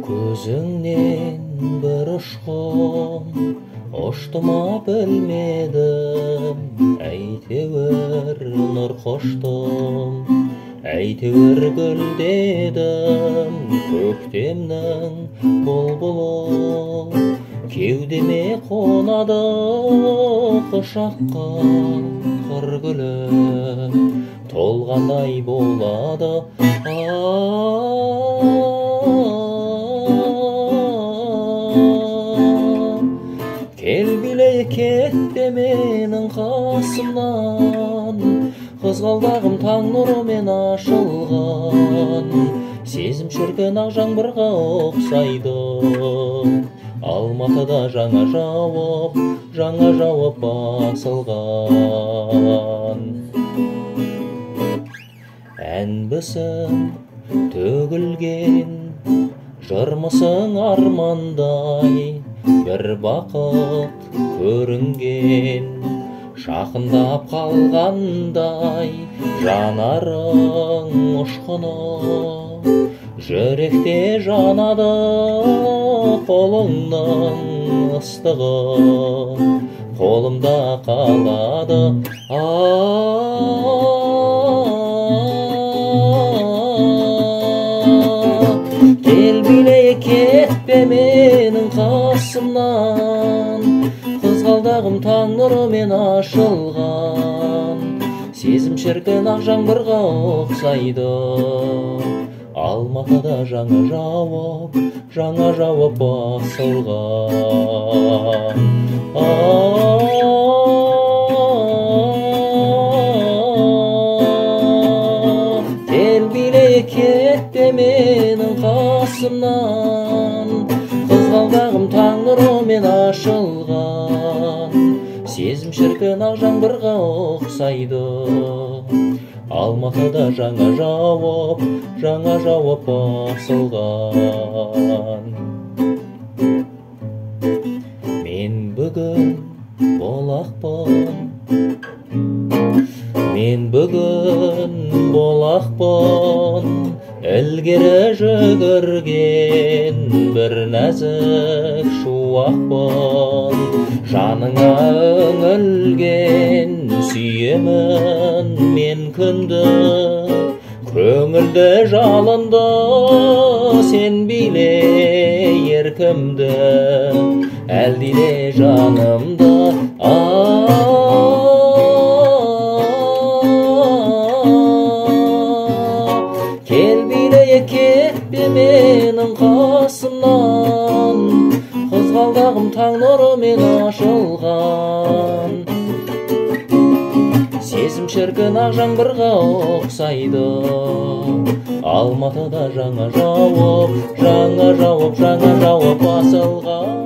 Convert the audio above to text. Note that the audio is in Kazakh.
Көзіңнен бір ұшқын ұштыма білмедім, әйтеуір нұр қоштым, әйтеуір гүлдедім. Көктемнің бұлбұлы кеудеме қонады, құшаққа қыр гүлі толғандай болады. Кел билей кетпе менің қасымнан, қызғалдағым таң нұрымен ашылған. Сезім шіркін ақ жаңбырға ұқсайды, Алматыда жаңа жауап басылған. Әнбісің төгілген, жырмысың армандай, бір бақыт көрінген, жақындап қалғандай. Жанарың ұшқыны жүректе жанады, қолыңның ыстығы қолымда қалады. Кел билей кетпе менің қасымнан, қызғалдағым таң нұрымен ашылған. Сезім шіркін ақ жаңбырға ұқсайды, Алматыда жаңа жауап басылған. Кел билей кетпе менің қасымнан, қызғалдағым таң нұрымен ашылған. Сезім шіркін ақ жаңбырға ұқсайды, Алматыда жаңа жауап басылған. Мен бүгін болақпын, ілгері жүгірген бір нәзік шуақпын. Жаныңа үңілген сүйемін мен күнді, көңілді жалынды сен билей еркімді, әлдиле жанымды. Кел билей кетпе менің қасымнан, қызғалдағым таң нұрымен ашылған. Сезім шіркін ақ жаңбырға ұқсайды, Алматыда жаңа жауап басылған.